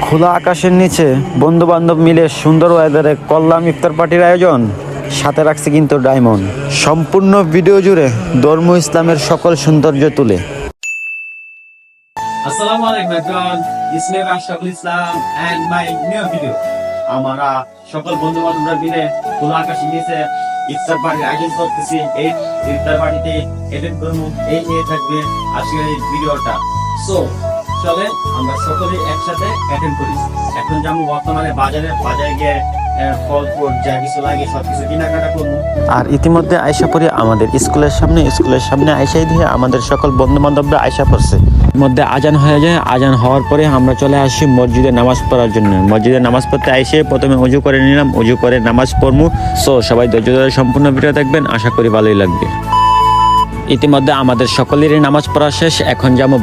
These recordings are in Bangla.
খোলা আকাশের নিচে বন্ধু বান্ধব মিলে সুন্দর ওয়েদারে করলাম ইফতার পার্টির আয়োজন। সাথে রাখছে কিন্তু ডায়মন্ড। সম্পূর্ণ ভিডিও জুড়ে ধর্ম ইসলামের সকল সৌন্দর্য তুলে। আসসালামু আলাইকুম everyone, this is Ashraful Islam and my new video. আমরা সকল বন্ধু বান্ধবরা মিলে খোলা আকাশের নিচে ইফতার পার্টির আয়োজন করতেছি। এই ইফতার পার্টিতে অ্যাটেন্ড করব, এই নিয়ে থাকবে আজকের এই ভিডিওটা। সো চলে আমরা সকলে একসাথে অ্যাটেন্ড করি। এখন যাবো বর্তমানে বাজারে গিয়ে ফল ফ্রুট যা কিছু লাগে সবকিছু কেনাকাটা করবো। আর ইতিমধ্যে আয়সা পড়ে আমাদের স্কুলের সামনে আয়সাই দিয়ে আমাদের সকল বন্ধু বান্ধবরা আয়সা পড়ছে। মধ্যে আজান হয়ে যায়। আজান হওয়ার পরে আমরা চলে আসি মসজিদে নামাজ পড়ার জন্য। মসজিদে নামাজ পড়তে এসে প্রথমে অজু করে নিলাম, অজু করে নামাজ পড়বো। সো সবাই ধৈর্য ধরে সম্পূর্ণ ভিডিও দেখবেন, আশা করি ভালোই লাগবে। ইতিমধ্যে আমাদের সকলেরই নামাজ পড়া শেষ। এখন যাবো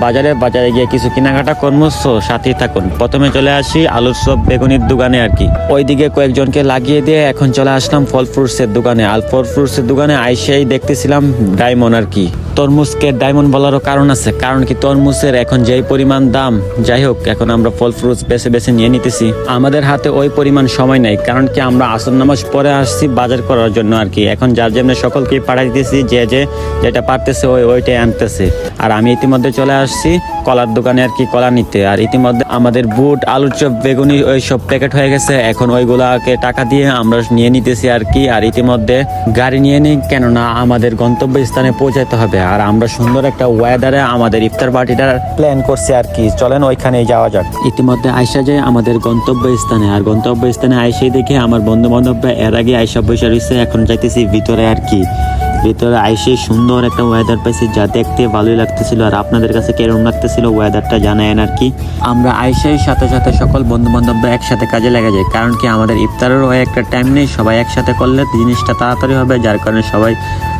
বাজারে গিয়ে কিছু কেনাকাটা করবো। সো সাথেই থাকুন। প্রথমে চলে আসি আলুর চপ বেগুনির দোকানে আর কি। ওইদিকে কয়েকজনকে লাগিয়ে দিয়ে এখন চলে আসলাম ফল ফ্রুটসের দোকানে। আর ফল ফ্রুটসের দোকানে আইসেই দেখতেছিলাম ডায়মন্ড আর কি। তরমুজকে ডায়মন্ড বলারও কারণ আছে, কারণ কি তরমুজের এখন যেই পরিমাণ দাম। যাই হোক, এখন আমরা ফল ফ্রুটস বেছে নিয়ে নিতেছি। আমাদের হাতে ওই পরিমাণ সময় নাই, কারণ কি আমরা আসর নামাজ পরে আসছি বাজার করার জন্য আর কি। এখন যার জন্য সকলকে পাঠাই দিতেছি, যেটা পারতেছে ওইটাই আনতেছে। আর আমি ইতিমধ্যে চলে আসছি কলার দোকানে আর কি, কলা নিতে। আর ইতিমধ্যে আমাদের বুট আলুর চপ বেগুনি ওই সব প্যাকেট হয়ে গেছে। এখন ওইগুলাকে টাকা দিয়ে আমরা নিয়ে নিতেছি আর কি। আর ইতিমধ্যে গাড়ি নিয়ে নিই, কেননা আমাদের গন্তব্য স্থানে পৌঁছাতে হবে। আর আমরা সুন্দর একটা ওয়েদারে আমাদের ইফতার পার্টিটার প্ল্যান করছি আর কি। চলেন ওইখানে যাওয়া যাক। ইতিমধ্যে আয়সা যায় আমাদের গন্তব্য স্থানে। আর গন্তব্য স্থানে আইসাই দেখে আমার বন্ধু বান্ধবরা এর আগে আয়সা বসে রয়েছে। এখন যাইতেছি ভিতরে আর কি। ভিতরে আইসে সুন্দর একটা ওয়েদার পাইছি, যা দেখতে ভালোই লাগতেছিল। আর আপনাদের কাছে কেরম লাগতেছিল ওয়েদারটা জানায়েন আর কি। আমরা আইসাই সাথে সকল বন্ধু বান্ধবরা একসাথে কাজে লেগে যায়, কারণ কি আমাদের ইফতারেরও একটা টাইম নেই। সবাই একসাথে করলে জিনিসটা তাড়াতাড়ি হবে, যার কারণে সবাই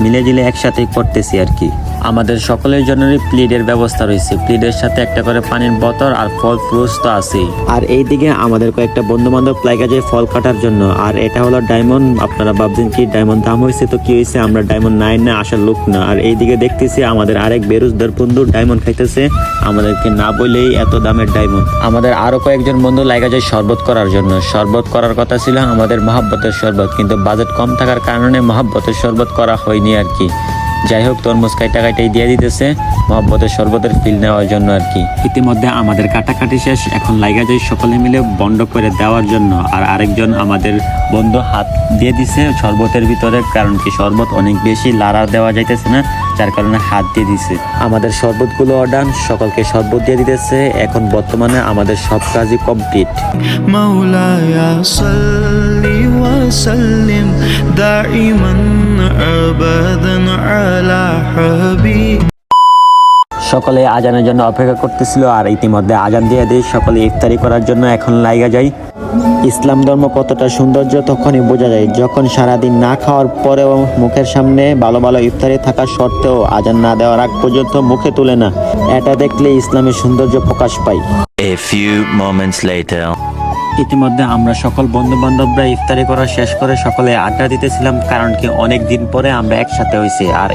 মিলে একসাথেই করতেছি আর কি। আমাদের সকলের জন্যই প্লেটের ব্যবস্থা রয়েছে। প্লেটের সাথে একটা করে পানির বোতল আর ফল ফ্রুটস তো আছেই। আর এইদিকে আমাদের কয়েকটা বন্ধু বান্ধব লাগা যায় ফল কাটার জন্য। আর এটা হলো ডায়মন্ড। আপনারা ভাবছেন কি ডায়মন্ড দাম হয়েছে তো কি হয়েছে, আমরা ডায়মন্ড নাই না, আসার লোক না। আর এইদিকে দেখতেছি আমাদের আরেক বেরোজদার বন্ধু ডায়মন্ড খাইতেছে, আমাদেরকে না বলেই এত দামের ডায়মন্ড। আমাদের আরো কয়েকজন বন্ধু লাগা যায় শরবত করার জন্য। শরবত করার কথা ছিল আমাদের মহাব্বতের শরবত, কিন্তু বাজেট কম থাকার কারণে মহাব্বতের শরবত করা হয়নি আর কি। যাই হোক, তরমুজ কাটাই দিয়ে দিতেছে মহব্বতের শরবতের ফিল নেওয়ার জন্য আর কি। ইতিমধ্যে আমাদের কাটাকাটি শেষ। এখন লাগা যায় সকলে মিলে বন্ধ করে দেওয়ার জন্য। আর আরেকজন আমাদের বন্ধু হাত দিয়ে দিছে শরবতের ভিতরে, কারণ কি শরবত অনেক বেশি লাড়া দেওয়া যাইতেছে না, যার কারণে হাত দিয়ে দিছে। আমাদের শরবতগুলো অর্ডার, সকলকে শরবত দিয়ে দিতেছে। এখন বর্তমানে আমাদের সব কাজই কমপ্লিট। মাওলায়া সাল্লি ওয়া সাল্লিম দাইমান আবাদান আলা হাবিব। সকলে আজানের জন্য অপেক্ষা করতেছিল। আর ইতিমধ্যে আজান দিয়ে দিয়ে সকলে ইফতারি করার জন্য এখন লাগা যায়। ইসলাম ধর্ম কতটা সৌন্দর্য তখনই বোঝা যায়, যখন সারাদিন না খাওয়ার পরেও মুখের সামনে ভালো ইফতারি থাকা সত্ত্বেও আজান না দেওয়ার আগ পর্যন্ত মুখে তুলে না। এটা দেখলে ইসলামের সৌন্দর্য প্রকাশ পায়। A few moments later. ইতিমধ্যে আমরা সকল বন্ধু বান্ধবরা ইফতারি করা শেষ করে সকলে আড্ডা দিতেছিলাম, কারণ কি অনেক দিন পরে আমরা একসাথে হয়েছি। আর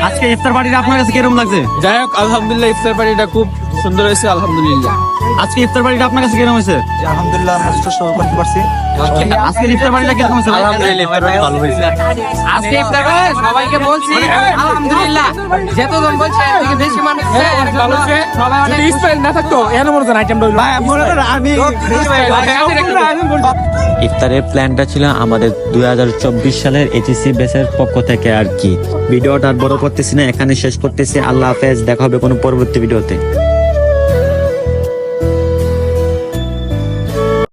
আজকে ইফতার পার্টিটা আপনার কাছে কিরকম লাগছে? যাই হোক, আলহামদুলিল্লাহ ইফতার পার্টিটা খুব সুন্দর হয়েছে, আলহামদুলিল্লাহ। আজকে ইফতার পার্টিটা আপনার কাছে কিরকম হয়েছে? আলহামদুলিল্লাহ, করতে পারছি। আজকে ইফতার পার্টিটা কিরকম হয়েছে? আলহামদুলিল্লাহ, ইফতার পার্টি ভালো হয়েছে। আজকে ইফতার করে সবাইকে বলছি আলহামদুলিল্লাহ, যতজন বলছে এর থেকে বেশি মানুষ ভালো হয়েছে। সবাই অনেক যদি স্পেল না থাকতো এর মনে হয় আইটেম রইল। ভাই আমি ইফতারের প্ল্যানটা ছিল আমাদের 2024 সালের এইচএসসি ব্যাচের পক্ষ থেকে আর কি। ভিডিওটা আর বড় করতেছি না, এখানে শেষ করতেছি। আল্লাহ হাফেজ, দেখা হবে কোনো পরবর্তী ভিডিওতে।